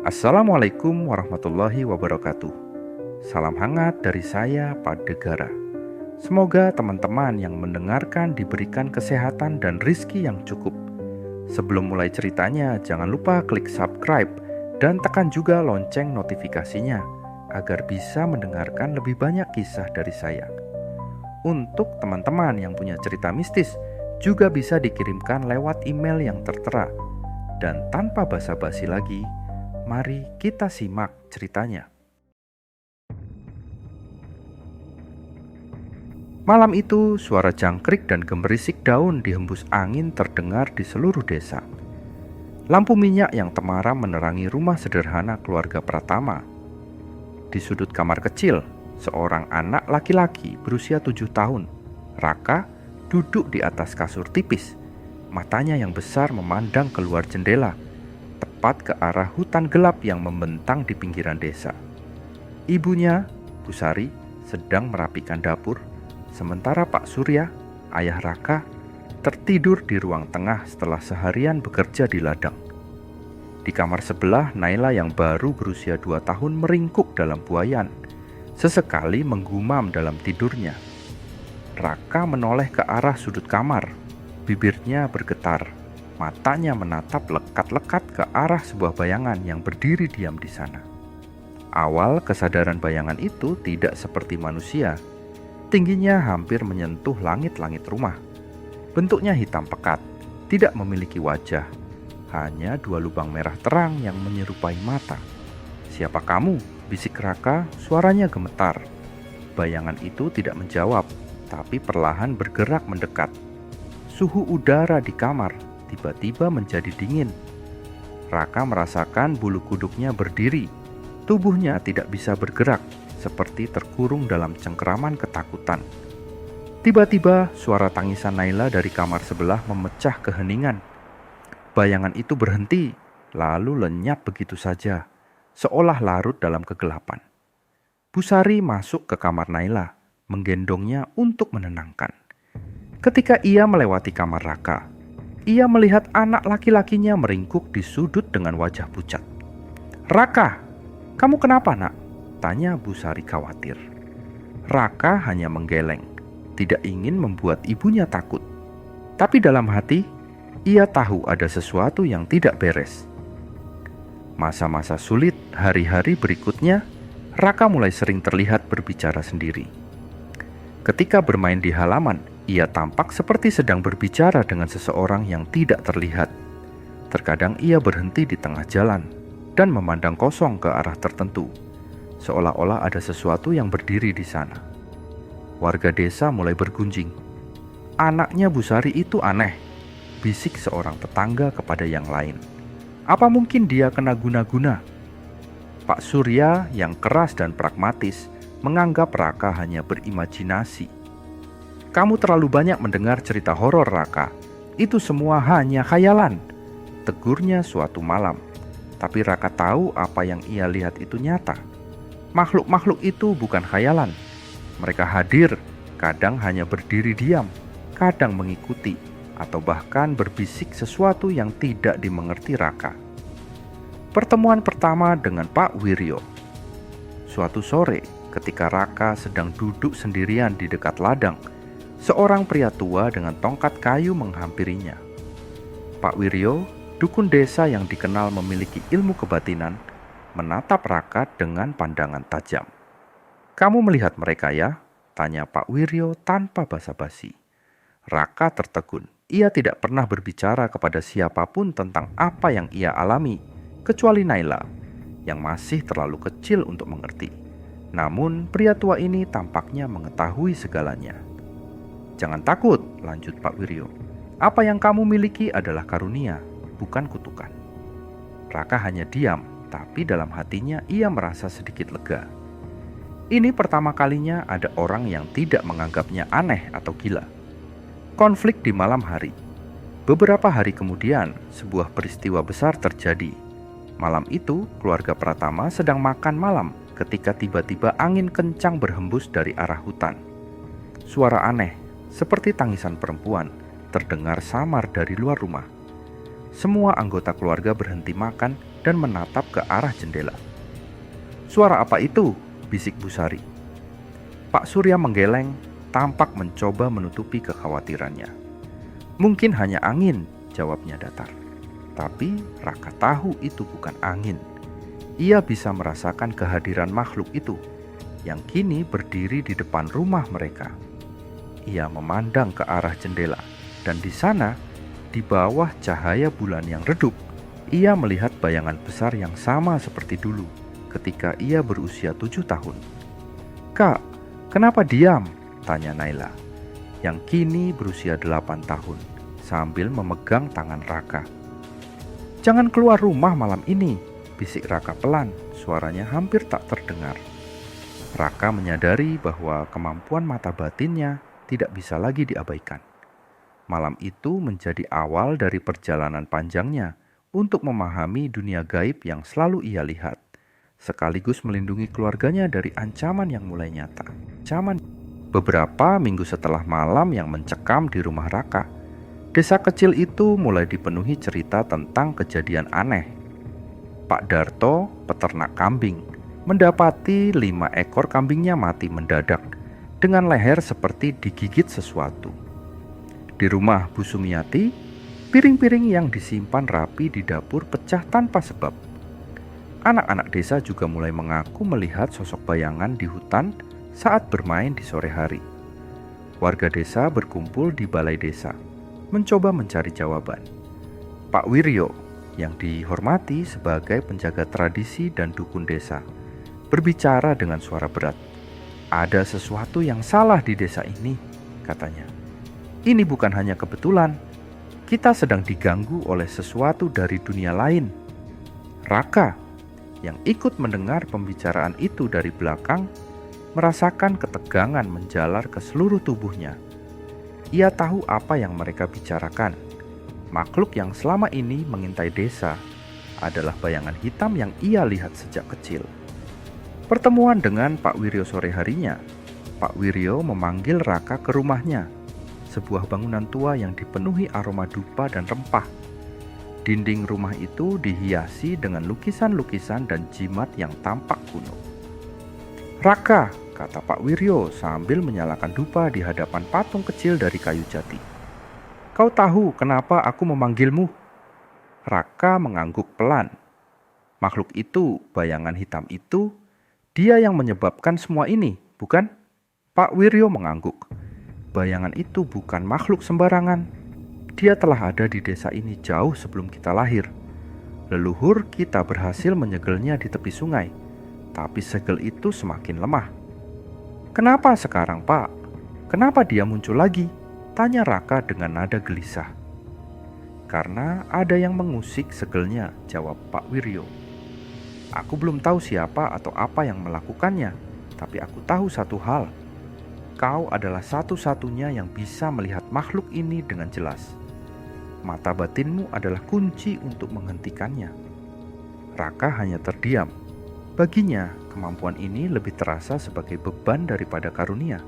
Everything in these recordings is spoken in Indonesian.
Assalamualaikum warahmatullahi wabarakatuh. Salam hangat dari saya, Pak Degara. Semoga teman-teman yang mendengarkan diberikan kesehatan dan rizki yang cukup. Sebelum mulai ceritanya, jangan lupa klik subscribe dan tekan juga lonceng notifikasinya agar bisa mendengarkan lebih banyak kisah dari saya. Untuk teman-teman yang punya cerita mistis, juga bisa dikirimkan lewat email yang tertera. Dan tanpa basa-basi lagi, mari kita simak ceritanya. Malam itu, suara jangkrik dan gemerisik daun dihembus angin terdengar di seluruh desa. Lampu minyak yang temaram menerangi rumah sederhana keluarga Pratama. Di sudut kamar kecil, seorang anak laki-laki berusia 7 tahun, Raka, duduk di atas kasur tipis. Matanya yang besar memandang keluar jendela, tepat ke arah hutan gelap yang membentang di pinggiran desa. Ibunya, Bu Sari, sedang merapikan dapur, sementara Pak Surya, ayah Raka, tertidur di ruang tengah setelah seharian bekerja di ladang. Di kamar sebelah, Naila yang baru berusia 2 tahun meringkuk dalam buayan, sesekali menggumam dalam tidurnya. Raka menoleh ke arah sudut kamar. Bibirnya bergetar, matanya menatap lekat-lekat ke arah sebuah bayangan yang berdiri diam di sana. Awal kesadaran bayangan itu tidak seperti manusia. Tingginya hampir menyentuh langit-langit rumah. Bentuknya hitam pekat, tidak memiliki wajah. Hanya 2 lubang merah terang yang menyerupai mata. "Siapa kamu?" bisik Raka, suaranya gemetar. Bayangan itu tidak menjawab, tapi perlahan bergerak mendekat. Suhu udara di kamar tiba-tiba menjadi dingin. Raka merasakan bulu kuduknya berdiri. Tubuhnya tidak bisa bergerak, seperti terkurung dalam cengkeraman ketakutan. Tiba-tiba suara tangisan Naila dari kamar sebelah memecah keheningan. Bayangan itu berhenti, lalu lenyap begitu saja, seolah larut dalam kegelapan. Bu Sari masuk ke kamar Naila, menggendongnya untuk menenangkan. Ketika ia melewati kamar Raka, ia melihat anak laki-lakinya meringkuk di sudut dengan wajah pucat. "Raka, kamu kenapa, Nak?" tanya Bu Sari khawatir. Raka hanya menggeleng, tidak ingin membuat ibunya takut. Tapi dalam hati, ia tahu ada sesuatu yang tidak beres. Masa-masa sulit hari-hari berikutnya, Raka mulai sering terlihat berbicara sendiri. Ketika bermain di halaman, ia tampak seperti sedang berbicara dengan seseorang yang tidak terlihat. Terkadang ia berhenti di tengah jalan dan memandang kosong ke arah tertentu, seolah-olah ada sesuatu yang berdiri di sana. Warga desa mulai bergunjing. "Anaknya Bu Sari itu aneh," bisik seorang tetangga kepada yang lain. "Apa mungkin dia kena guna-guna?" Pak Surya yang keras dan pragmatis menganggap Raka hanya berimajinasi. "Kamu terlalu banyak mendengar cerita horor, Raka. Itu semua hanya khayalan," tegurnya suatu malam. Tapi Raka tahu apa yang ia lihat itu nyata. Makhluk-makhluk itu bukan khayalan. Mereka hadir, kadang hanya berdiri diam, kadang mengikuti, atau bahkan berbisik sesuatu yang tidak dimengerti Raka. Pertemuan pertama dengan Pak Wiryo. Suatu sore, ketika Raka sedang duduk sendirian di dekat ladang, seorang pria tua dengan tongkat kayu menghampirinya. Pak Wiryo, dukun desa yang dikenal memiliki ilmu kebatinan, menatap Raka dengan pandangan tajam. "Kamu melihat mereka ya?" tanya Pak Wiryo tanpa basa-basi. Raka tertegun. Ia tidak pernah berbicara kepada siapapun tentang apa yang ia alami, kecuali Naila, yang masih terlalu kecil untuk mengerti. Namun pria tua ini tampaknya mengetahui segalanya. "Jangan takut," lanjut Pak Wiryo. "Apa yang kamu miliki adalah karunia, bukan kutukan." Raka hanya diam, tapi dalam hatinya ia merasa sedikit lega. Ini pertama kalinya ada orang yang tidak menganggapnya aneh atau gila. Konflik di malam hari. Beberapa hari kemudian, sebuah peristiwa besar terjadi. Malam itu, keluarga Pratama sedang makan malam ketika tiba-tiba angin kencang berhembus dari arah hutan. Suara aneh, seperti tangisan perempuan, terdengar samar dari luar rumah. Semua anggota keluarga berhenti makan dan menatap ke arah jendela. "Suara apa itu?" bisik Bu Sari. Pak Surya menggeleng, tampak mencoba menutupi kekhawatirannya. "Mungkin hanya angin," jawabnya datar. Tapi Raka tahu itu bukan angin. Ia bisa merasakan kehadiran makhluk itu yang kini berdiri di depan rumah mereka. Ia memandang ke arah jendela, dan di sana, di bawah cahaya bulan yang redup, ia melihat bayangan besar yang sama seperti dulu ketika ia berusia 7 tahun. "Kak, kenapa diam?" tanya Naila, yang kini berusia 8 tahun, sambil memegang tangan Raka. "Jangan keluar rumah malam ini," bisik Raka pelan, suaranya hampir tak terdengar. Raka menyadari bahwa kemampuan mata batinnya tidak bisa lagi diabaikan. Malam itu menjadi awal dari perjalanan panjangnya untuk memahami dunia gaib yang selalu ia lihat, sekaligus melindungi keluarganya dari ancaman yang mulai nyata. Beberapa minggu setelah malam yang mencekam di rumah Raka, desa kecil itu mulai dipenuhi cerita tentang kejadian aneh. Pak Darto, peternak kambing, mendapati 5 ekor kambingnya mati mendadak dengan leher seperti digigit sesuatu. Di rumah Bu Sumiati, piring-piring yang disimpan rapi di dapur pecah tanpa sebab. Anak-anak desa juga mulai mengaku melihat sosok bayangan di hutan saat bermain di sore hari. Warga desa berkumpul di balai desa, mencoba mencari jawaban. Pak Wiryo, yang dihormati sebagai penjaga tradisi dan dukun desa, berbicara dengan suara berat. "Ada sesuatu yang salah di desa ini," katanya. "Ini bukan hanya kebetulan. Kita sedang diganggu oleh sesuatu dari dunia lain." Raka, yang ikut mendengar pembicaraan itu dari belakang, merasakan ketegangan menjalar ke seluruh tubuhnya. Ia tahu apa yang mereka bicarakan. Makhluk yang selama ini mengintai desa adalah bayangan hitam yang ia lihat sejak kecil. Pertemuan dengan Pak Wiryo sore harinya, Pak Wiryo memanggil Raka ke rumahnya, sebuah bangunan tua yang dipenuhi aroma dupa dan rempah. Dinding rumah itu dihiasi dengan lukisan-lukisan dan jimat yang tampak kuno. "Raka," kata Pak Wiryo sambil menyalakan dupa di hadapan patung kecil dari kayu jati. "Kau tahu kenapa aku memanggilmu?" Raka mengangguk pelan. "Makhluk itu, bayangan hitam itu, dia yang menyebabkan semua ini, bukan?" Pak Wiryo mengangguk. "Bayangan itu bukan makhluk sembarangan. Dia telah ada di desa ini jauh sebelum kita lahir. Leluhur kita berhasil menyegelnya di tepi sungai, tapi segel itu semakin lemah." "Kenapa sekarang, Pak? Kenapa dia muncul lagi?" tanya Raka dengan nada gelisah. "Karena ada yang mengusik segelnya," jawab Pak Wiryo. "Aku belum tahu siapa atau apa yang melakukannya, tapi aku tahu satu hal. Kau adalah satu-satunya yang bisa melihat makhluk ini dengan jelas. Mata batinmu adalah kunci untuk menghentikannya." Raka hanya terdiam. Baginya, kemampuan ini lebih terasa sebagai beban daripada karunia.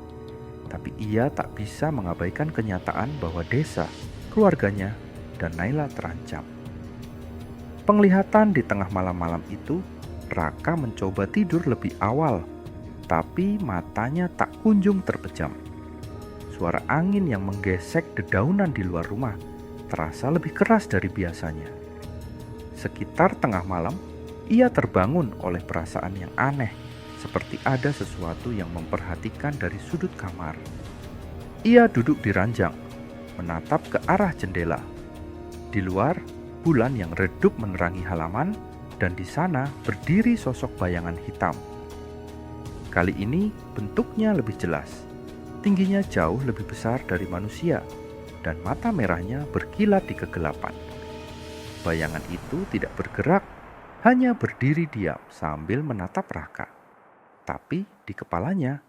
Tapi ia tak bisa mengabaikan kenyataan bahwa desa, keluarganya, dan Naila terancam. Penglihatan di tengah malam-malam itu, Raka mencoba tidur lebih awal, tapi matanya tak kunjung terpejam. Suara angin yang menggesek dedaunan di luar rumah terasa lebih keras dari biasanya. Sekitar tengah malam, ia terbangun oleh perasaan yang aneh, seperti ada sesuatu yang memperhatikan dari sudut kamar. Ia duduk di ranjang, menatap ke arah jendela. Di luar, bulan yang redup menerangi halaman, dan di sana berdiri sosok bayangan hitam. Kali ini bentuknya lebih jelas, tingginya jauh lebih besar dari manusia, dan mata merahnya berkilat di kegelapan. Bayangan itu tidak bergerak, hanya berdiri diam sambil menatap Raka. Tapi di kepalanya,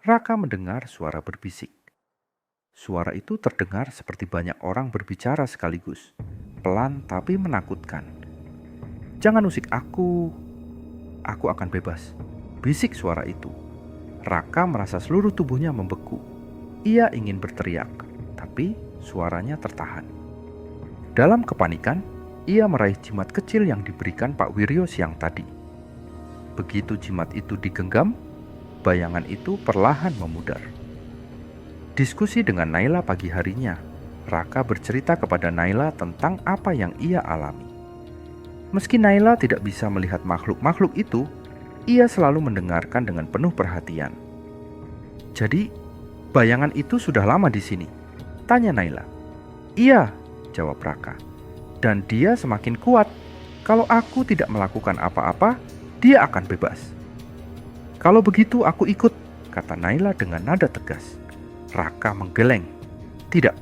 Raka mendengar suara berbisik. Suara itu terdengar seperti banyak orang berbicara sekaligus, pelan tapi menakutkan. "Jangan usik aku akan bebas," bisik suara itu. Raka merasa seluruh tubuhnya membeku. Ia ingin berteriak, tapi suaranya tertahan. Dalam kepanikan, ia meraih jimat kecil yang diberikan Pak Wiryo siang tadi. Begitu jimat itu digenggam, bayangan itu perlahan memudar. Diskusi dengan Naila pagi harinya, Raka bercerita kepada Naila tentang apa yang ia alami. Meski Naila tidak bisa melihat makhluk-makhluk itu, ia selalu mendengarkan dengan penuh perhatian. "Jadi, bayangan itu sudah lama di sini?" tanya Naila. "Iya," jawab Raka. "Dan dia semakin kuat. Kalau aku tidak melakukan apa-apa, dia akan bebas." "Kalau begitu aku ikut," kata Naila dengan nada tegas. Raka menggeleng. "Tidak,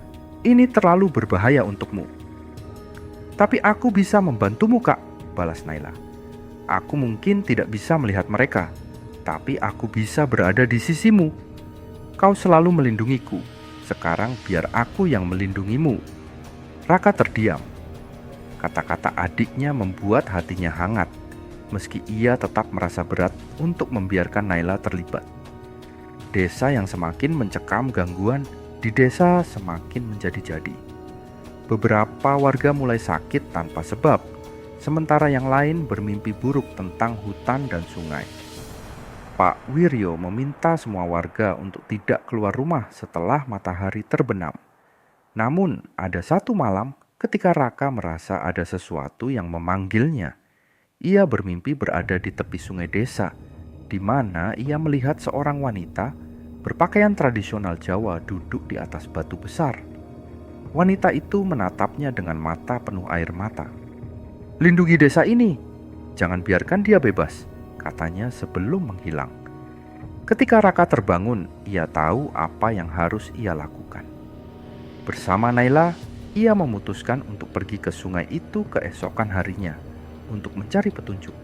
ini terlalu berbahaya untukmu." "Tapi aku bisa membantumu, Kak," balas Naila. "Aku mungkin tidak bisa melihat mereka, tapi aku bisa berada di sisimu. Kau selalu melindungiku. Sekarang biar aku yang melindungimu." Raka terdiam. Kata-kata adiknya membuat hatinya hangat, meski ia tetap merasa berat untuk membiarkan Naila terlibat. Desa yang semakin mencekam gangguan di desa semakin menjadi-jadi. Beberapa warga mulai sakit tanpa sebab, sementara yang lain bermimpi buruk tentang hutan dan sungai. Pak Wiryo meminta semua warga untuk tidak keluar rumah setelah matahari terbenam. Namun, ada satu malam ketika Raka merasa ada sesuatu yang memanggilnya. Ia bermimpi berada di tepi sungai desa, di mana ia melihat seorang wanita berpakaian tradisional Jawa duduk di atas batu besar. Wanita itu menatapnya dengan mata penuh air mata. "Lindungi desa ini, jangan biarkan dia bebas," katanya sebelum menghilang. Ketika Raka terbangun, ia tahu apa yang harus ia lakukan. Bersama Naila, ia memutuskan untuk pergi ke sungai itu keesokan harinya untuk mencari petunjuk.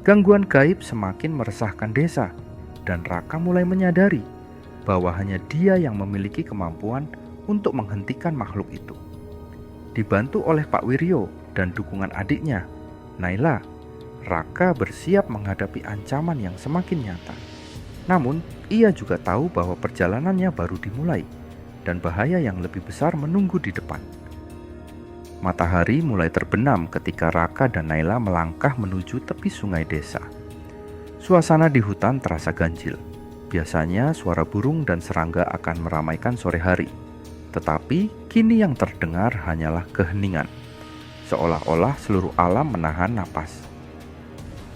Gangguan gaib semakin meresahkan desa, dan Raka mulai menyadari bahwa hanya dia yang memiliki kemampuan untuk menghentikan makhluk itu. Dibantu oleh Pak Wiryo dan dukungan adiknya, Naila, Raka bersiap menghadapi ancaman yang semakin nyata. Namun, ia juga tahu bahwa perjalanannya baru dimulai dan bahaya yang lebih besar menunggu di depan. Matahari mulai terbenam ketika Raka dan Naila melangkah menuju tepi sungai desa. Suasana di hutan terasa ganjil. Biasanya suara burung dan serangga akan meramaikan sore hari. Tetapi kini yang terdengar hanyalah keheningan, seolah-olah seluruh alam menahan napas.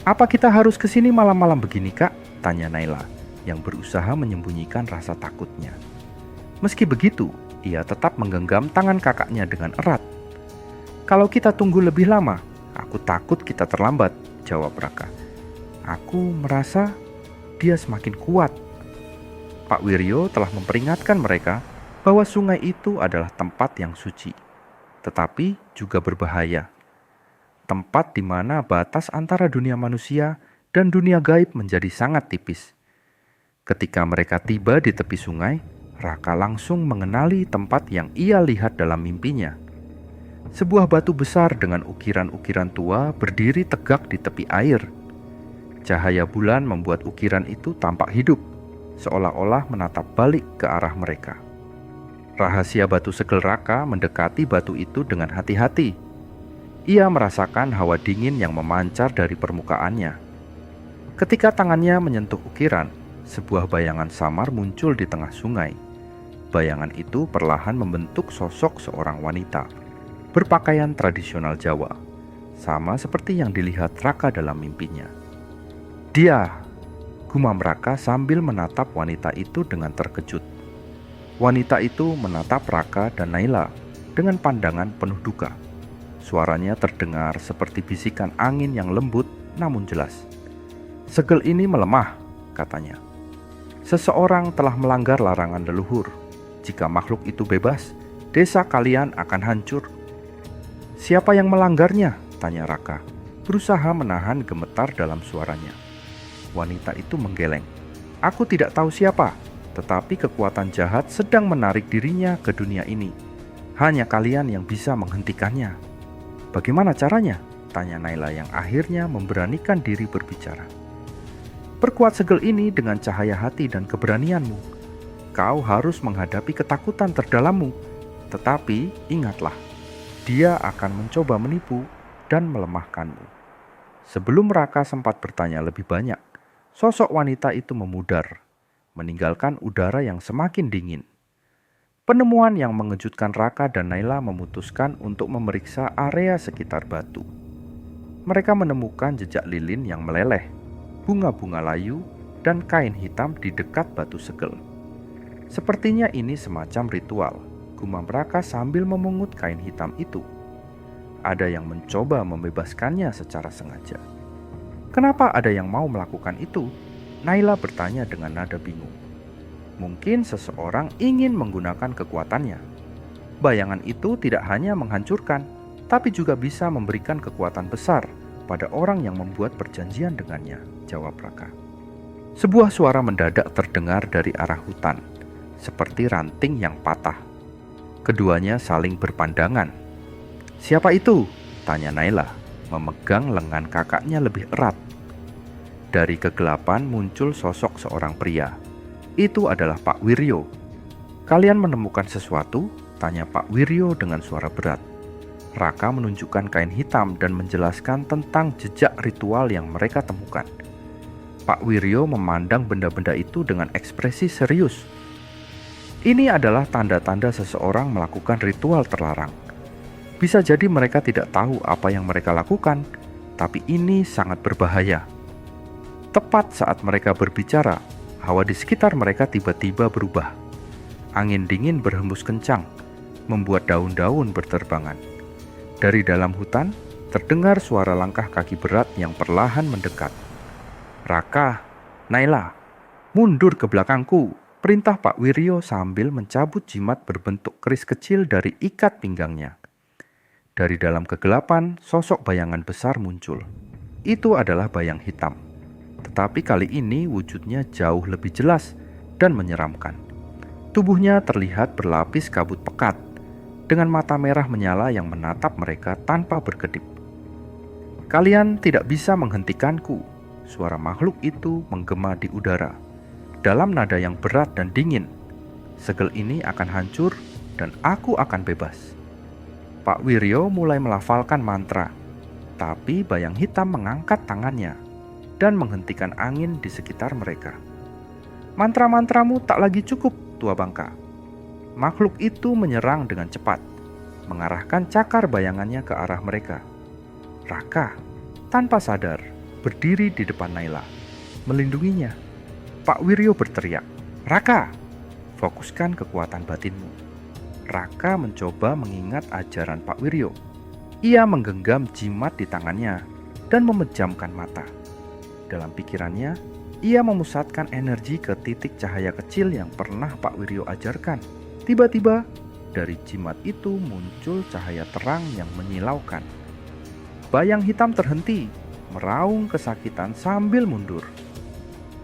"Apa kita harus ke sini malam-malam begini, Kak?" tanya Naila, yang berusaha menyembunyikan rasa takutnya. Meski begitu, ia tetap menggenggam tangan kakaknya dengan erat. "Kalau kita tunggu lebih lama, aku takut kita terlambat," jawab Raka. "Aku merasa dia semakin kuat." Pak Wiryo telah memperingatkan mereka bahwa sungai itu adalah tempat yang suci, tetapi juga berbahaya. Tempat di mana batas antara dunia manusia dan dunia gaib menjadi sangat tipis. Ketika mereka tiba di tepi sungai, Raka langsung mengenali tempat yang ia lihat dalam mimpinya. Sebuah batu besar dengan ukiran-ukiran tua berdiri tegak di tepi air. Cahaya bulan membuat ukiran itu tampak hidup, seolah-olah menatap balik ke arah mereka. Rahasia batu segel Raka mendekati batu itu dengan hati-hati. Ia merasakan hawa dingin yang memancar dari permukaannya. Ketika tangannya menyentuh ukiran, sebuah bayangan samar muncul di tengah sungai. Bayangan itu perlahan membentuk sosok seorang wanita berpakaian tradisional Jawa, sama seperti yang dilihat Raka dalam mimpinya. "Dia," gumam Raka sambil menatap wanita itu dengan terkejut. Wanita itu menatap Raka dan Naila dengan pandangan penuh duka. Suaranya terdengar seperti bisikan angin yang lembut namun jelas. "Segel ini melemah," katanya. "Seseorang telah melanggar larangan leluhur. Jika makhluk itu bebas, desa kalian akan hancur." "Siapa yang melanggarnya?" tanya Raka, berusaha menahan gemetar dalam suaranya. Wanita itu menggeleng. "Aku tidak tahu siapa, tetapi kekuatan jahat sedang menarik dirinya ke dunia ini. Hanya kalian yang bisa menghentikannya." "Bagaimana caranya?" tanya Naila yang akhirnya memberanikan diri berbicara. "Perkuat segel ini dengan cahaya hati dan keberanianmu. Kau harus menghadapi ketakutan terdalammu. Tetapi ingatlah, Dia akan mencoba menipu dan melemahkanmu. Sebelum Raka sempat bertanya lebih banyak, sosok wanita itu memudar, meninggalkan udara yang semakin dingin. Penemuan yang mengejutkan Raka dan Naila memutuskan untuk memeriksa area sekitar batu. Mereka menemukan jejak lilin yang meleleh, bunga-bunga layu, dan kain hitam di dekat batu segel. Sepertinya ini semacam ritual, gumam Raka sambil memungut kain hitam itu. Ada yang mencoba membebaskannya secara sengaja. Kenapa ada yang mau melakukan itu? Naila bertanya dengan nada bingung. Mungkin seseorang ingin menggunakan kekuatannya. Bayangan itu tidak hanya menghancurkan, tapi juga bisa memberikan kekuatan besar pada orang yang membuat perjanjian dengannya, jawab Raka. Sebuah suara mendadak terdengar dari arah hutan, seperti ranting yang patah. Keduanya saling berpandangan. "Siapa itu?" tanya Naila, memegang lengan kakaknya lebih erat. Dari kegelapan muncul sosok seorang pria. Itu adalah Pak Wiryo. "Kalian menemukan sesuatu?" tanya Pak Wiryo dengan suara berat. Raka menunjukkan kain hitam dan menjelaskan tentang jejak ritual yang mereka temukan. Pak Wiryo memandang benda-benda itu dengan ekspresi serius. "Ini adalah tanda-tanda seseorang melakukan ritual terlarang. Bisa jadi mereka tidak tahu apa yang mereka lakukan, tapi ini sangat berbahaya." Tepat saat mereka berbicara, hawa di sekitar mereka tiba-tiba berubah. Angin dingin berhembus kencang, membuat daun-daun berterbangan. Dari dalam hutan, terdengar suara langkah kaki berat yang perlahan mendekat. "Raka, Naila, mundur ke belakangku," perintah Pak Wiryo sambil mencabut jimat berbentuk keris kecil dari ikat pinggangnya. Dari dalam kegelapan, sosok bayangan besar muncul. Itu adalah bayang hitam. Tetapi kali ini wujudnya jauh lebih jelas dan menyeramkan. Tubuhnya terlihat berlapis kabut pekat, dengan mata merah menyala yang menatap mereka tanpa berkedip. "Kalian tidak bisa menghentikanku," suara makhluk itu menggema di udara, dalam nada yang berat dan dingin. "Segel ini akan hancur dan aku akan bebas." Pak Wiryo mulai melafalkan mantra, tapi bayang hitam mengangkat tangannya dan menghentikan angin di sekitar mereka. "Mantra-mantramu tak lagi cukup, tua bangka." Makhluk itu menyerang dengan cepat, mengarahkan cakar bayangannya ke arah mereka. Raka, tanpa sadar, berdiri di depan Naila, melindunginya. Pak Wiryo berteriak, "Raka, fokuskan kekuatan batinmu." Raka mencoba mengingat ajaran Pak Wiryo. Ia menggenggam jimat di tangannya dan memejamkan mata. Dalam pikirannya, ia memusatkan energi ke titik cahaya kecil yang pernah Pak Wiryo ajarkan. Tiba-tiba, dari jimat itu muncul cahaya terang yang menyilaukan. Bayang hitam terhenti, meraung kesakitan sambil mundur.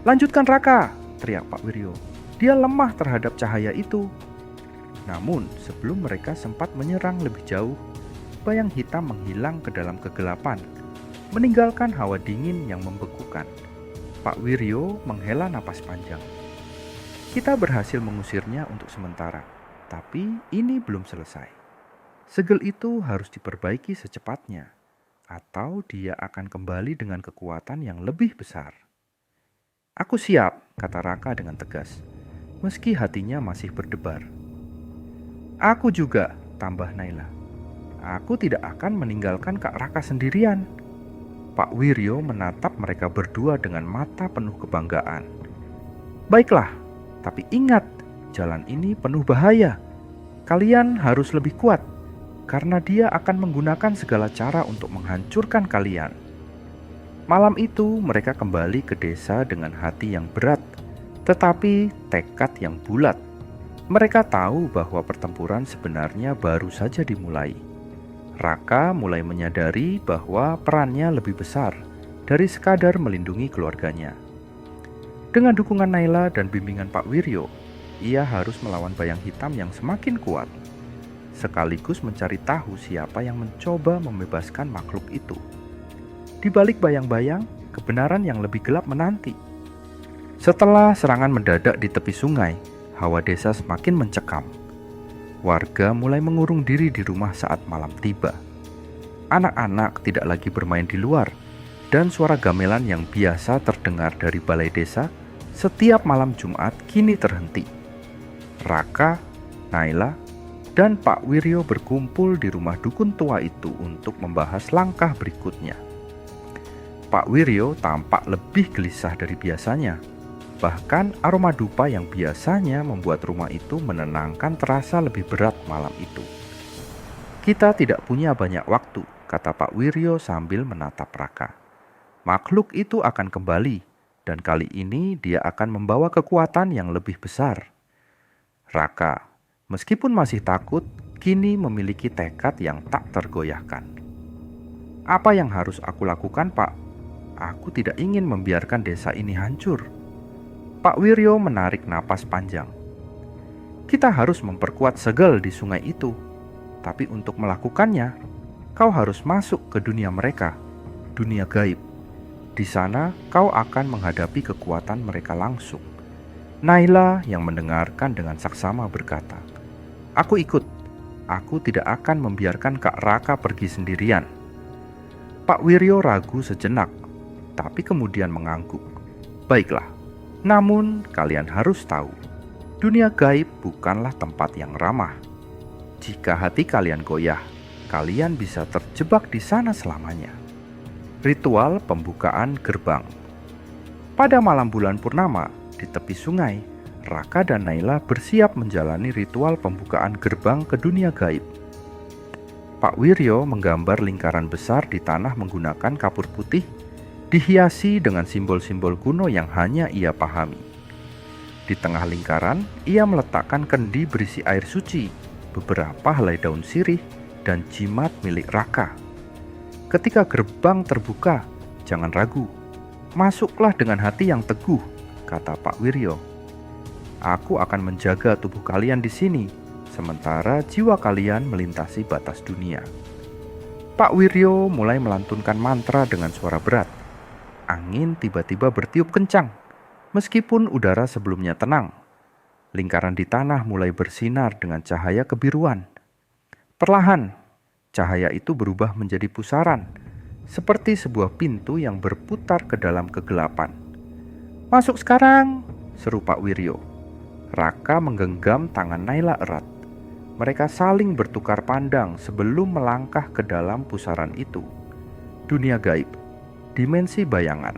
"Lanjutkan Raka," teriak Pak Wiryo. "Dia lemah terhadap cahaya itu." Namun, sebelum mereka sempat menyerang lebih jauh, bayang hitam menghilang ke dalam kegelapan, meninggalkan hawa dingin yang membekukan. Pak Wiryo menghela napas panjang. "Kita berhasil mengusirnya untuk sementara, tapi ini belum selesai. Segel itu harus diperbaiki secepatnya, atau dia akan kembali dengan kekuatan yang lebih besar." "Aku siap," kata Raka dengan tegas, meski hatinya masih berdebar. "Aku juga," tambah Naila. "Aku tidak akan meninggalkan Kak Raka sendirian." Pak Wiryo menatap mereka berdua dengan mata penuh kebanggaan. "Baiklah, tapi ingat, jalan ini penuh bahaya. Kalian harus lebih kuat, karena dia akan menggunakan segala cara untuk menghancurkan kalian." Malam itu mereka kembali ke desa dengan hati yang berat, tetapi tekad yang bulat. Mereka tahu bahwa pertempuran sebenarnya baru saja dimulai. Raka mulai menyadari bahwa perannya lebih besar dari sekadar melindungi keluarganya. Dengan dukungan Naila dan bimbingan Pak Wiryo, ia harus melawan bayang hitam yang semakin kuat, sekaligus mencari tahu siapa yang mencoba membebaskan makhluk itu. Di balik bayang-bayang, kebenaran yang lebih gelap menanti. Setelah serangan mendadak di tepi sungai, hawa desa semakin mencekam. Warga mulai mengurung diri di rumah saat malam tiba. Anak-anak tidak lagi bermain di luar, dan suara gamelan yang biasa terdengar dari balai desa setiap malam Jumat kini terhenti. Raka, Naila, dan Pak Wiryo berkumpul di rumah dukun tua itu untuk membahas langkah berikutnya. Pak Wiryo tampak lebih gelisah dari biasanya. Bahkan aroma dupa yang biasanya membuat rumah itu menenangkan terasa lebih berat malam itu. "Kita tidak punya banyak waktu," kata Pak Wiryo sambil menatap Raka. "Makhluk itu akan kembali, dan kali ini dia akan membawa kekuatan yang lebih besar." Raka, meskipun masih takut, kini memiliki tekad yang tak tergoyahkan. "Apa yang harus aku lakukan, Pak? Aku tidak ingin membiarkan desa ini hancur." Pak Wiryo menarik napas panjang. "Kita harus memperkuat segel di sungai itu. Tapi untuk melakukannya, kau harus masuk ke dunia mereka, dunia gaib. Di sana kau akan menghadapi kekuatan mereka langsung." Naila yang mendengarkan dengan saksama berkata, "Aku ikut. Aku tidak akan membiarkan Kak Raka pergi sendirian." Pak Wiryo ragu sejenak, tapi kemudian mengangguk. "Baiklah. Namun kalian harus tahu, dunia gaib bukanlah tempat yang ramah. Jika hati kalian goyah, kalian bisa terjebak di sana selamanya." Ritual pembukaan gerbang. Pada malam bulan purnama, di tepi sungai, Raka dan Naila bersiap menjalani ritual pembukaan gerbang ke dunia gaib. Pak Wiryo menggambar lingkaran besar di tanah menggunakan kapur putih, dihiasi dengan simbol-simbol kuno yang hanya ia pahami. Di tengah lingkaran, ia meletakkan kendi berisi air suci, beberapa helai daun sirih, dan jimat milik Raka. "Ketika gerbang terbuka, jangan ragu. Masuklah dengan hati yang teguh," kata Pak Wiryo. "Aku akan menjaga tubuh kalian di sini, sementara jiwa kalian melintasi batas dunia." Pak Wiryo mulai melantunkan mantra dengan suara berat. Angin tiba-tiba bertiup kencang, meskipun udara sebelumnya tenang. Lingkaran di tanah mulai bersinar dengan cahaya kebiruan. Perlahan, cahaya itu berubah menjadi pusaran, seperti sebuah pintu yang berputar ke dalam kegelapan. "Masuk sekarang!" seru Pak Wiryo. Raka menggenggam tangan Naila erat. Mereka saling bertukar pandang sebelum melangkah ke dalam pusaran itu. Dunia gaib, dimensi bayangan.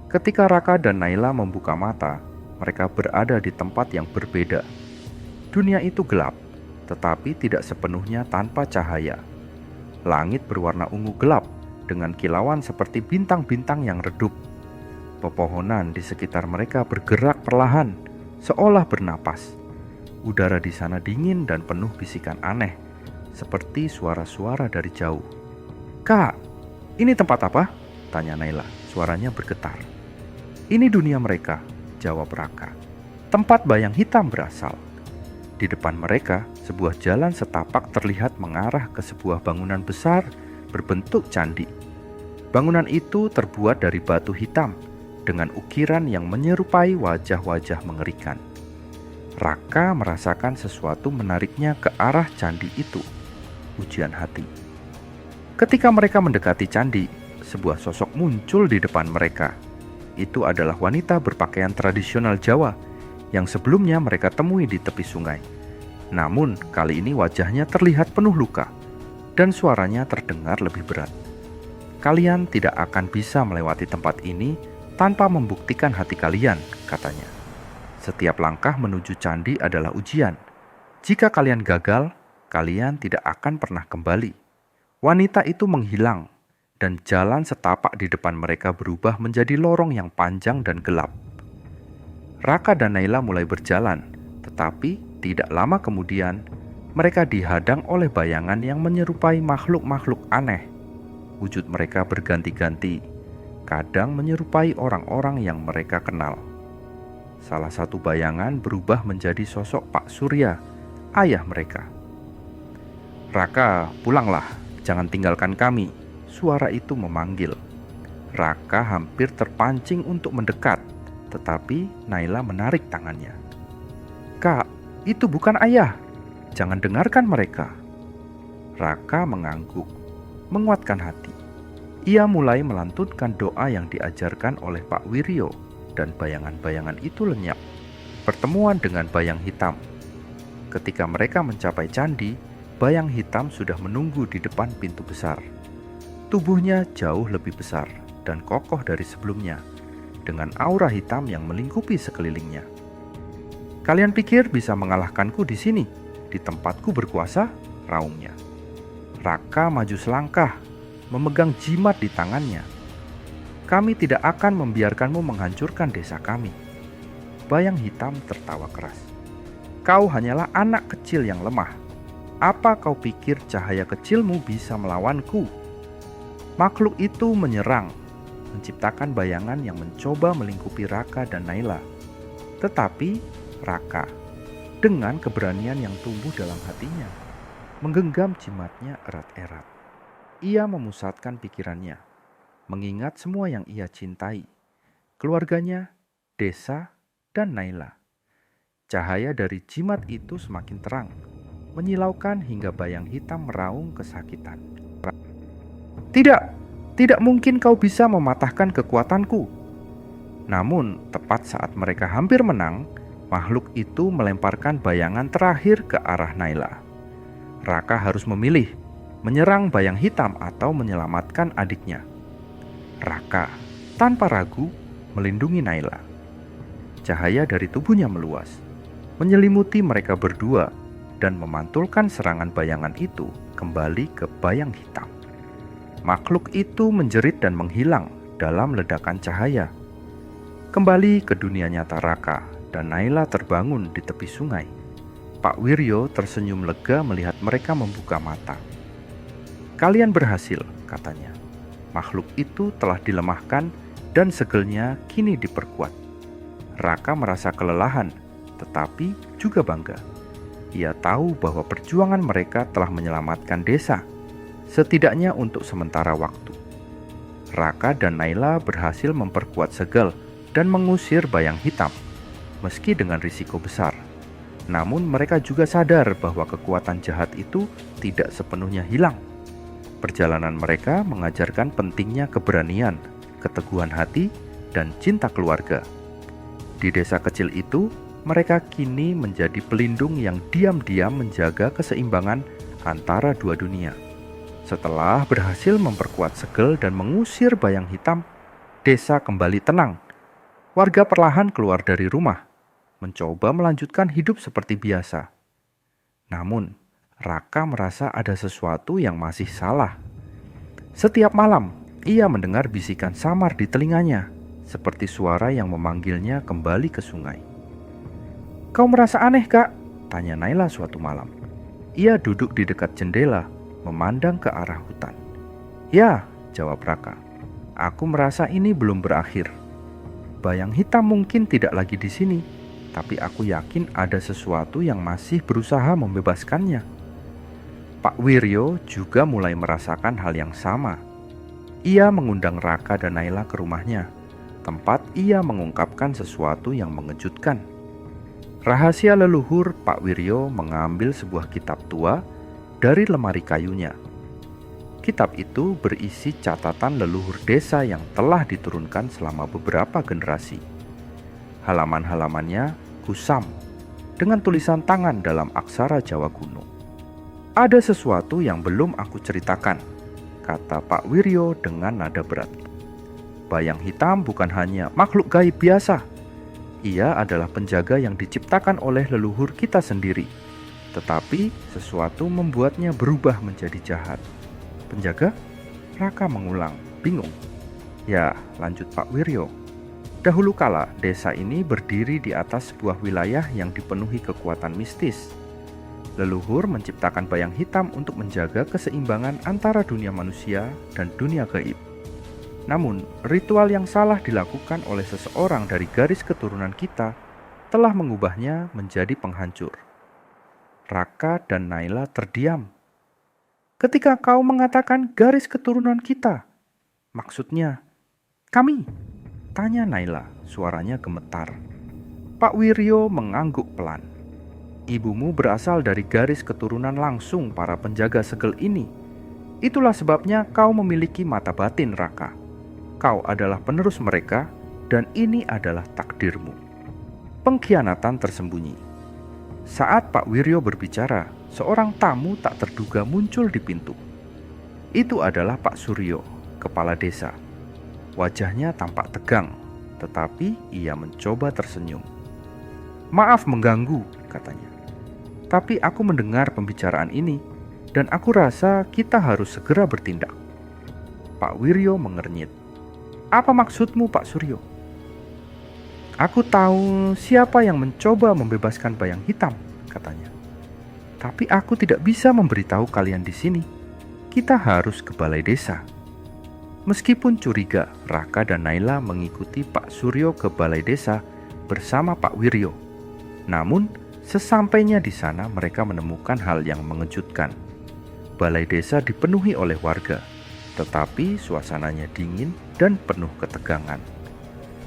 Ketika Raka dan Naila membuka mata, mereka berada di tempat yang berbeda. Dunia itu gelap, tetapi tidak sepenuhnya tanpa cahaya. Langit berwarna ungu gelap dengan kilauan seperti bintang-bintang yang redup. Pepohonan di sekitar mereka bergerak perlahan, seolah bernapas. Udara di sana dingin dan penuh bisikan aneh, seperti suara-suara dari jauh. "Kak, ini tempat apa?" tanya Naila, suaranya bergetar. "Ini dunia mereka," jawab Raka. "Tempat bayang hitam berasal." Di depan mereka, sebuah jalan setapak terlihat mengarah ke sebuah bangunan besar berbentuk candi. Bangunan itu terbuat dari batu hitam dengan ukiran yang menyerupai wajah-wajah mengerikan. Raka merasakan sesuatu menariknya ke arah candi itu. Ujian hati. Ketika mereka mendekati candi, sebuah sosok muncul di depan mereka. Itu adalah wanita berpakaian tradisional Jawa yang sebelumnya mereka temui di tepi sungai. Namun kali ini wajahnya terlihat penuh luka dan suaranya terdengar lebih berat. "Kalian tidak akan bisa melewati tempat ini tanpa membuktikan hati kalian," katanya. "Setiap langkah menuju candi adalah ujian. Jika kalian gagal, kalian tidak akan pernah kembali." Wanita itu menghilang, dan jalan setapak di depan mereka berubah menjadi lorong yang panjang dan gelap. Raka dan Naila mulai berjalan, tetapi tidak lama kemudian mereka dihadang oleh bayangan yang menyerupai makhluk-makhluk aneh. Wujud mereka berganti-ganti, kadang menyerupai orang-orang yang mereka kenal. Salah satu bayangan berubah menjadi sosok Pak Surya, ayah mereka. "Raka, pulanglah, jangan tinggalkan kami," suara itu memanggil. Raka hampir terpancing untuk mendekat, tetapi Naila menarik tangannya. "Kak, itu bukan ayah," Jangan dengarkan mereka. Raka mengangguk, menguatkan hati. Ia mulai melantunkan doa yang diajarkan oleh Pak Wiryo dan bayangan-bayangan itu lenyap. Pertemuan dengan bayang hitam. Ketika mereka mencapai candi, bayang hitam sudah menunggu di depan pintu besar. Tubuhnya jauh lebih besar dan kokoh dari sebelumnya, dengan aura hitam yang melingkupi sekelilingnya. Kalian pikir bisa mengalahkanku di sini, di tempatku berkuasa? Raungnya. Raka maju selangkah, memegang jimat di tangannya. Kami tidak akan membiarkanmu menghancurkan desa kami. Bayang hitam tertawa keras. Kau hanyalah anak kecil yang lemah. Apa kau pikir cahaya kecilmu bisa melawanku? Makhluk itu menyerang, menciptakan bayangan yang mencoba melingkupi Raka dan Naila. Tetapi Raka, dengan keberanian yang tumbuh dalam hatinya, menggenggam jimatnya erat-erat. Ia memusatkan pikirannya, mengingat semua yang ia cintai, keluarganya, desa, dan Naila. Cahaya dari jimat itu semakin terang, menyilaukan hingga bayang hitam meraung kesakitan. Tidak, tidak mungkin kau bisa mematahkan kekuatanku. Namun, tepat saat mereka hampir menang, makhluk itu melemparkan bayangan terakhir ke arah Naila. Raka harus memilih, menyerang bayang hitam atau menyelamatkan adiknya. Raka, tanpa ragu, melindungi Naila. Cahaya dari tubuhnya meluas, menyelimuti mereka berdua dan memantulkan serangan bayangan itu kembali ke bayang hitam. Makhluk itu menjerit dan menghilang dalam ledakan cahaya. Kembali ke dunia nyata Raka dan Naila terbangun di tepi sungai. Pak Wiryo tersenyum lega melihat mereka membuka mata. Kalian berhasil, katanya. Makhluk itu telah dilemahkan dan segelnya kini diperkuat. Raka merasa kelelahan, tetapi juga bangga. Ia tahu bahwa perjuangan mereka telah menyelamatkan desa, setidaknya untuk sementara waktu. Raka dan Naila berhasil memperkuat segel dan mengusir bayang hitam, meski dengan risiko besar. Namun mereka juga sadar bahwa kekuatan jahat itu tidak sepenuhnya hilang. Perjalanan mereka mengajarkan pentingnya keberanian, keteguhan hati, dan cinta keluarga. Di desa kecil itu, mereka kini menjadi pelindung yang diam-diam menjaga keseimbangan antara dua dunia. Setelah berhasil memperkuat segel dan mengusir bayang hitam, desa kembali tenang. Warga perlahan keluar dari rumah, mencoba melanjutkan hidup seperti biasa. Namun, Raka merasa ada sesuatu yang masih salah. Setiap malam, ia mendengar bisikan samar di telinganya, seperti suara yang memanggilnya kembali ke sungai. Kau merasa aneh, Kak? Tanya Naila suatu malam. Ia duduk di dekat jendela, memandang ke arah hutan. Ya, jawab Raka. Aku merasa ini belum berakhir. Bayang hitam mungkin tidak lagi di sini, tapi aku yakin ada sesuatu yang masih berusaha membebaskannya. Pak Wiryo juga mulai merasakan hal yang sama. Ia mengundang Raka dan Naila ke rumahnya, tempat ia mengungkapkan sesuatu yang mengejutkan. Rahasia leluhur Pak Wiryo mengambil sebuah kitab tua dari lemari kayunya. Kitab itu berisi catatan leluhur desa yang telah diturunkan selama beberapa generasi. Halaman-halamannya kusam dengan tulisan tangan dalam aksara Jawa kuno. Ada sesuatu yang belum aku ceritakan, kata Pak Wiryo dengan nada berat. Bayang hitam bukan hanya makhluk gaib biasa. Ia adalah penjaga yang diciptakan oleh leluhur kita sendiri. Tetapi sesuatu membuatnya berubah menjadi jahat. Penjaga? Raka mengulang, bingung. Ya, lanjut Pak Wiryo. Dahulu kala, desa ini berdiri di atas sebuah wilayah yang dipenuhi kekuatan mistis. Leluhur menciptakan bayang hitam untuk menjaga keseimbangan antara dunia manusia dan dunia gaib. Namun, ritual yang salah dilakukan oleh seseorang dari garis keturunan kita telah mengubahnya menjadi penghancur. Raka dan Naila terdiam. Ketika kau mengatakan garis keturunan kita, maksudnya kami? Tanya Naila, suaranya gemetar. Pak Wiryo mengangguk pelan. Ibumu berasal dari garis keturunan langsung para penjaga segel ini. Itulah sebabnya kau memiliki mata batin, Raka. Kau adalah penerus mereka, dan ini adalah takdirmu. Pengkhianatan tersembunyi. Saat Pak Wiryo berbicara, seorang tamu tak terduga muncul di pintu. Itu adalah Pak Suryo, kepala desa. Wajahnya tampak tegang, tetapi ia mencoba tersenyum. "Maaf mengganggu," katanya. "Tapi aku mendengar pembicaraan ini, dan aku rasa kita harus segera bertindak." Pak Wiryo mengernyit. "Apa maksudmu, Pak Suryo?" "Aku tahu siapa yang mencoba membebaskan bayang hitam," katanya. "Tapi aku tidak bisa memberitahu kalian di sini. Kita harus ke balai desa." Meskipun curiga, Raka dan Naila mengikuti Pak Suryo ke balai desa bersama Pak Wiryo. Namun, sesampainya di sana mereka menemukan hal yang mengejutkan. Balai desa dipenuhi oleh warga, tetapi suasananya dingin dan penuh ketegangan.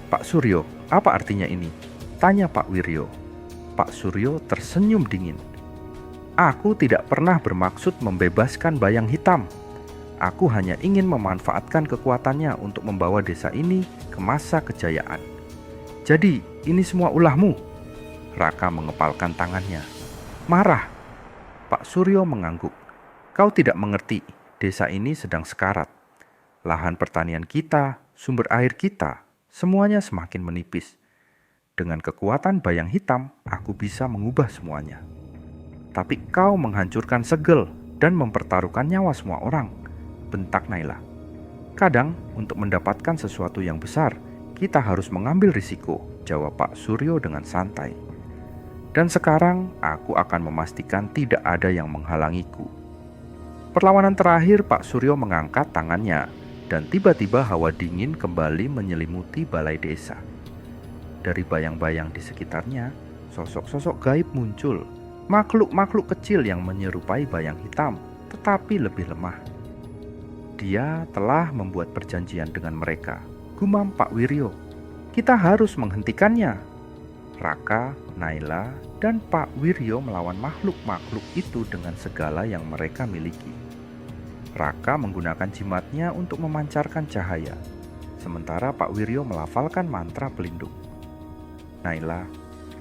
"Pak Suryo, apa artinya ini?" tanya Pak Wiryo. Pak Suryo tersenyum dingin. "Aku tidak pernah bermaksud membebaskan bayang hitam. Aku hanya ingin memanfaatkan kekuatannya untuk membawa desa ini ke masa kejayaan. Jadi, ini semua ulahmu?" Raka mengepalkan tangannya. Marah. Pak Suryo mengangguk. "Kau tidak mengerti, desa ini sedang sekarat. Lahan pertanian kita, sumber air kita, semuanya semakin menipis. Dengan kekuatan bayang hitam, aku bisa mengubah semuanya. Tapi kau menghancurkan segel dan mempertaruhkan nyawa semua orang," bentak Naila. "Kadang, untuk mendapatkan sesuatu yang besar, kita harus mengambil risiko," jawab Pak Suryo dengan santai. "Dan sekarang aku akan memastikan tidak ada yang menghalangiku." Perlawanan terakhir, Pak Suryo mengangkat tangannya, dan tiba-tiba hawa dingin kembali menyelimuti balai desa. Dari bayang-bayang di sekitarnya, sosok-sosok gaib muncul, makhluk-makhluk kecil yang menyerupai bayang hitam, tetapi lebih lemah. "Dia telah membuat perjanjian dengan mereka," gumam Pak Wiryo. "Kita harus menghentikannya." Raka, Naila, dan Pak Wiryo melawan makhluk-makhluk itu dengan segala yang mereka miliki. Raka menggunakan jimatnya untuk memancarkan cahaya, sementara Pak Wiryo melafalkan mantra pelindung. Naila,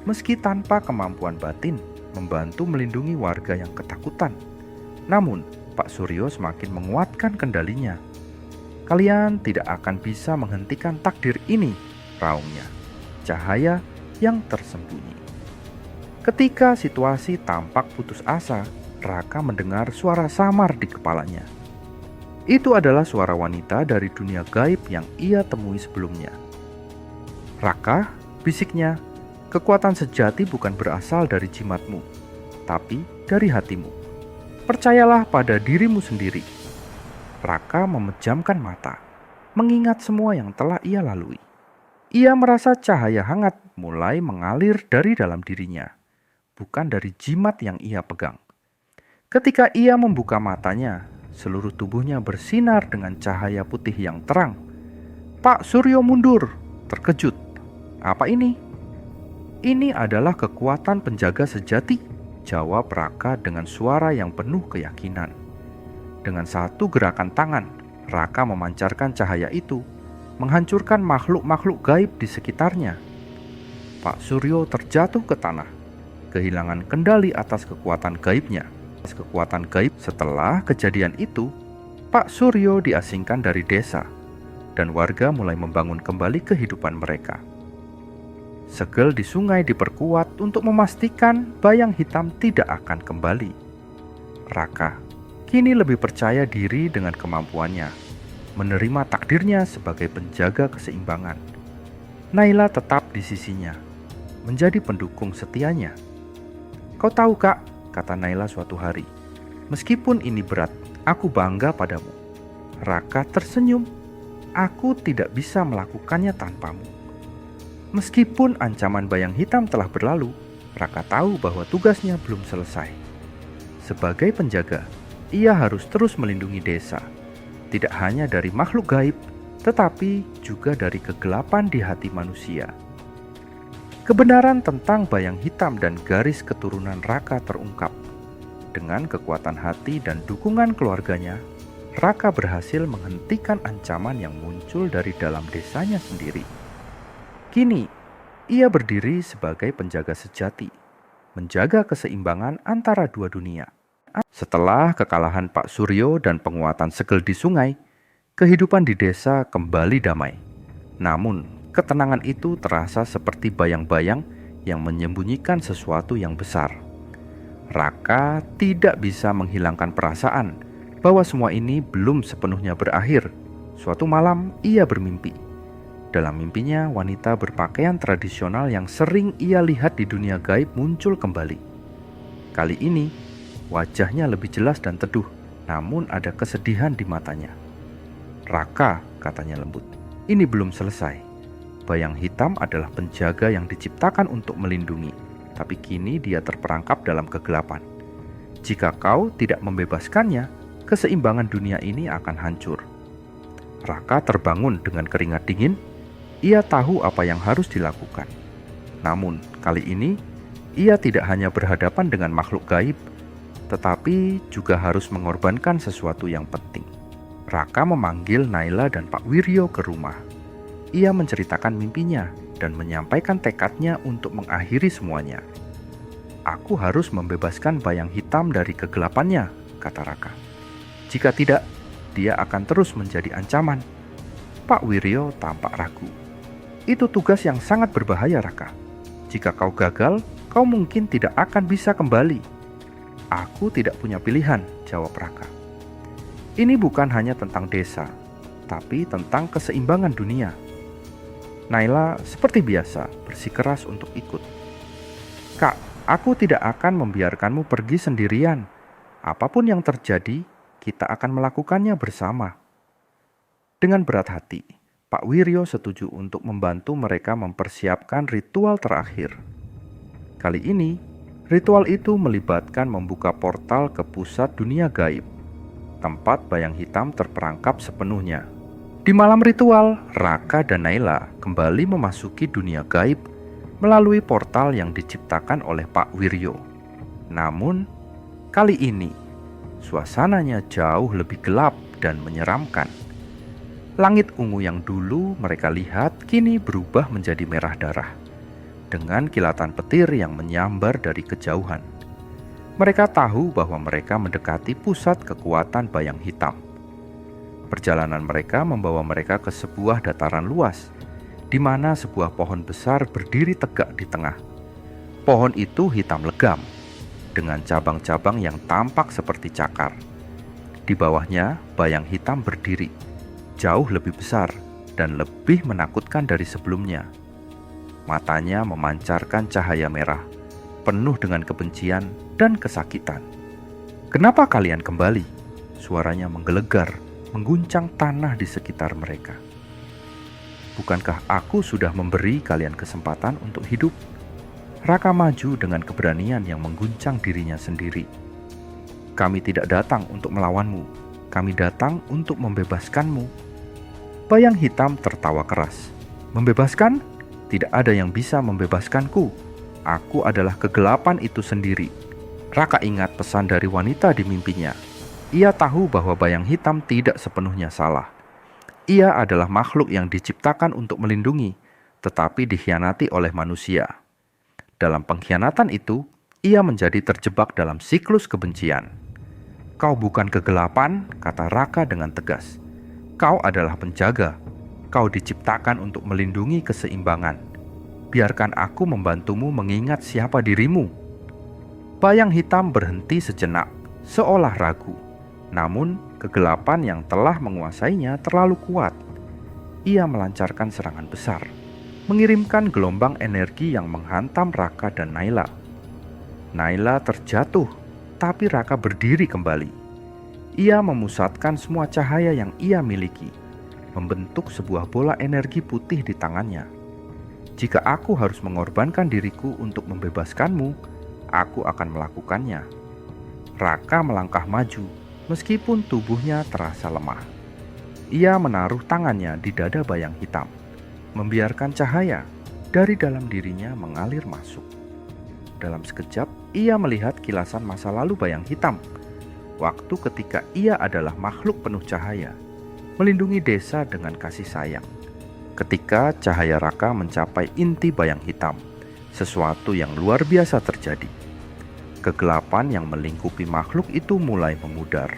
meski tanpa kemampuan batin, membantu melindungi warga yang ketakutan. Namun, Pak Suryo semakin menguatkan kendalinya. "Kalian tidak akan bisa menghentikan takdir ini," raungnya. Cahaya yang tersembunyi. Ketika situasi tampak putus asa, Raka mendengar suara samar di kepalanya. Itu adalah suara wanita dari dunia gaib yang ia temui sebelumnya. "Raka," bisiknya, "kekuatan sejati bukan berasal dari jimatmu, tapi dari hatimu. Percayalah pada dirimu sendiri." Raka memejamkan mata, mengingat semua yang telah ia lalui. Ia merasa cahaya hangat mulai mengalir dari dalam dirinya, bukan dari jimat yang ia pegang. Ketika ia membuka matanya, seluruh tubuhnya bersinar dengan cahaya putih yang terang. Pak Suryo mundur, terkejut. "Apa ini?" "Ini adalah kekuatan penjaga sejati," jawab Raka dengan suara yang penuh keyakinan. Dengan satu gerakan tangan, Raka memancarkan cahaya itu, menghancurkan makhluk-makhluk gaib di sekitarnya. Pak Suryo terjatuh ke tanah, kehilangan kendali atas kekuatan gaibnya. Setelah kejadian itu, Pak Suryo diasingkan dari desa, dan warga mulai membangun kembali kehidupan mereka. Segel di sungai diperkuat untuk memastikan bayang hitam tidak akan kembali. Raka kini lebih percaya diri dengan kemampuannya, menerima takdirnya sebagai penjaga keseimbangan. Naila tetap di sisinya, menjadi pendukung setianya. "Kau tahu, Kak," kata Naila suatu hari, "meskipun ini berat, aku bangga padamu." Raka tersenyum. "Aku tidak bisa melakukannya tanpamu." Meskipun ancaman bayang hitam telah berlalu, Raka tahu bahwa tugasnya belum selesai. Sebagai penjaga, ia harus terus melindungi desa, tidak hanya dari makhluk gaib, tetapi juga dari kegelapan di hati manusia. Kebenaran tentang bayang hitam dan garis keturunan Raka terungkap. Dengan kekuatan hati dan dukungan keluarganya, Raka berhasil menghentikan ancaman yang muncul dari dalam desanya sendiri. Kini, ia berdiri sebagai penjaga sejati, menjaga keseimbangan antara dua dunia. Setelah kekalahan Pak Suryo dan penguatan segel di sungai, kehidupan di desa kembali damai. Namun, ketenangan itu terasa seperti bayang-bayang yang menyembunyikan sesuatu yang besar. Raka tidak bisa menghilangkan perasaan bahwa semua ini belum sepenuhnya berakhir. Suatu malam ia bermimpi. Dalam mimpinya, wanita berpakaian tradisional yang sering ia lihat di dunia gaib muncul kembali. Kali ini, wajahnya lebih jelas dan teduh, namun ada kesedihan di matanya. "Raka," katanya lembut, "ini belum selesai. Bayang hitam adalah penjaga yang diciptakan untuk melindungi, tapi kini dia terperangkap dalam kegelapan. Jika kau tidak membebaskannya, keseimbangan dunia ini akan hancur." Raka terbangun dengan keringat dingin. Ia tahu apa yang harus dilakukan. Namun, kali ini, ia tidak hanya berhadapan dengan makhluk gaib, tetapi juga harus mengorbankan sesuatu yang penting. Raka memanggil Naila dan Pak Wiryo ke rumah. Ia menceritakan mimpinya dan menyampaikan tekadnya untuk mengakhiri semuanya. "Aku harus membebaskan bayang hitam dari kegelapannya," kata Raka. "Jika tidak, dia akan terus menjadi ancaman." Pak Wiryo tampak ragu. "Itu tugas yang sangat berbahaya, Raka. Jika kau gagal, kau mungkin tidak akan bisa kembali." "Aku tidak punya pilihan," jawab Raka. "Ini bukan hanya tentang desa, tapi tentang keseimbangan dunia." Naila seperti biasa bersikeras untuk ikut. "Kak, aku tidak akan membiarkanmu pergi sendirian. Apapun yang terjadi, kita akan melakukannya bersama." Dengan berat hati, Pak Wiryo setuju untuk membantu mereka mempersiapkan ritual terakhir. Kali ini, ritual itu melibatkan membuka portal ke pusat dunia gaib, tempat bayang hitam terperangkap sepenuhnya. Di malam ritual, Raka dan Naila kembali memasuki dunia gaib melalui portal yang diciptakan oleh Pak Wiryo. Namun, kali ini, suasananya jauh lebih gelap dan menyeramkan. Langit ungu yang dulu mereka lihat kini berubah menjadi merah darah, dengan kilatan petir yang menyambar dari kejauhan. Mereka tahu bahwa mereka mendekati pusat kekuatan bayang hitam. Perjalanan mereka membawa mereka ke sebuah dataran luas, di mana sebuah pohon besar berdiri tegak di tengah. Pohon itu hitam legam, dengan cabang-cabang yang tampak seperti cakar. Di bawahnya, bayang hitam berdiri, jauh lebih besar dan lebih menakutkan dari sebelumnya. Matanya memancarkan cahaya merah, penuh dengan kebencian dan kesakitan. "Kenapa kalian kembali?" Suaranya menggelegar, mengguncang tanah di sekitar mereka. "Bukankah aku sudah memberi kalian kesempatan untuk hidup?" Raka maju dengan keberanian yang mengguncang dirinya sendiri. "Kami tidak datang untuk melawanmu. Kami datang untuk membebaskanmu." Bayang hitam tertawa keras. "Membebaskan? Tidak ada yang bisa membebaskanku. Aku adalah kegelapan itu sendiri." Raka ingat pesan dari wanita di mimpinya. Ia tahu bahwa bayang hitam tidak sepenuhnya salah. Ia adalah makhluk yang diciptakan untuk melindungi, tetapi dikhianati oleh manusia. Dalam pengkhianatan itu, ia menjadi terjebak dalam siklus kebencian. "Kau bukan kegelapan," kata Raka dengan tegas. "Kau adalah penjaga. Kau diciptakan untuk melindungi keseimbangan. Biarkan aku membantumu mengingat siapa dirimu." Bayang hitam berhenti sejenak, seolah ragu. Namun, kegelapan yang telah menguasainya terlalu kuat. Ia melancarkan serangan besar, mengirimkan gelombang energi yang menghantam Raka dan Naila. Naila terjatuh, tapi Raka berdiri kembali. Ia memusatkan semua cahaya yang ia miliki, membentuk sebuah bola energi putih di tangannya. "Jika aku harus mengorbankan diriku untuk membebaskanmu, aku akan melakukannya." Raka melangkah maju, meskipun tubuhnya terasa lemah. Ia menaruh tangannya di dada bayang hitam, membiarkan cahaya, dari dalam dirinya mengalir masuk. Dalam sekejap, ia melihat kilasan masa lalu bayang hitam. Waktu ketika ia adalah makhluk penuh cahaya, melindungi desa dengan kasih sayang. Ketika cahaya Raka mencapai inti bayang hitam, sesuatu yang luar biasa terjadi. Kegelapan yang melingkupi makhluk itu mulai memudar.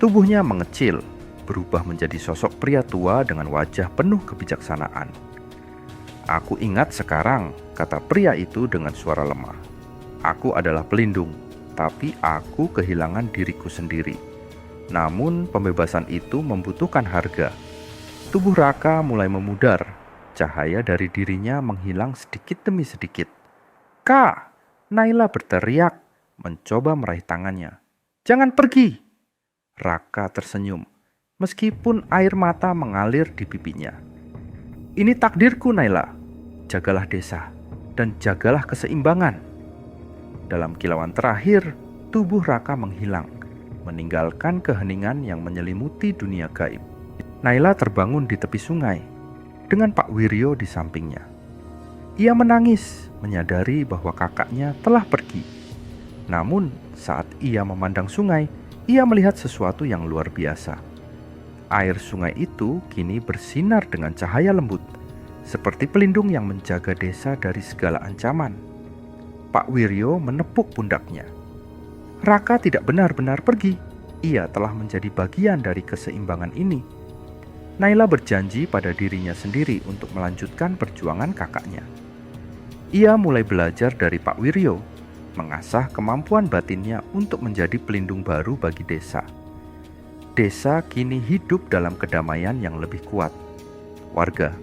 Tubuhnya mengecil, berubah menjadi sosok pria tua dengan wajah penuh kebijaksanaan. "Aku ingat sekarang," kata pria itu dengan suara lemah. "Aku adalah pelindung, tapi aku kehilangan diriku sendiri. Namun pembebasan itu membutuhkan harga." Tubuh Raka mulai memudar, cahaya dari dirinya menghilang sedikit demi sedikit. "Kak!" Naila berteriak, mencoba meraih tangannya. "Jangan pergi!" Raka tersenyum, meskipun air mata mengalir di pipinya. "Ini takdirku, Naila. Jagalah desa, dan jagalah keseimbangan." Dalam kilauan terakhir, tubuh Raka menghilang, meninggalkan keheningan yang menyelimuti dunia gaib. Naila terbangun di tepi sungai, dengan Pak Wiryo di sampingnya. Ia menangis, menyadari bahwa kakaknya telah pergi. Namun, saat ia memandang sungai, ia melihat sesuatu yang luar biasa. Air sungai itu kini bersinar dengan cahaya lembut, seperti pelindung yang menjaga desa dari segala ancaman. Pak Wiryo menepuk pundaknya. Raka tidak benar-benar pergi. Ia telah menjadi bagian dari keseimbangan ini. Naila berjanji pada dirinya sendiri untuk melanjutkan perjuangan kakaknya. Ia mulai belajar dari Pak Wiryo, mengasah kemampuan batinnya untuk menjadi pelindung baru bagi desa. Desa kini hidup dalam kedamaian yang lebih kuat. Warga,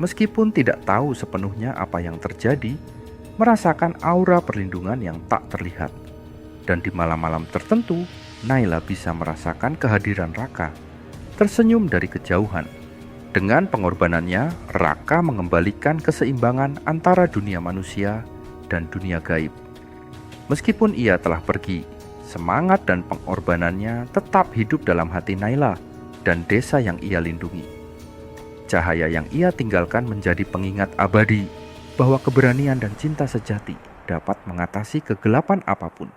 meskipun tidak tahu sepenuhnya apa yang terjadi, merasakan aura perlindungan yang tak terlihat. Dan di malam-malam tertentu, Naila bisa merasakan kehadiran Raka, tersenyum dari kejauhan. Dengan pengorbanannya, Raka mengembalikan keseimbangan antara dunia manusia dan dunia gaib. Meskipun ia telah pergi, semangat dan pengorbanannya tetap hidup dalam hati Naila dan desa yang ia lindungi. Cahaya yang ia tinggalkan menjadi pengingat abadi bahwa keberanian dan cinta sejati dapat mengatasi kegelapan apapun.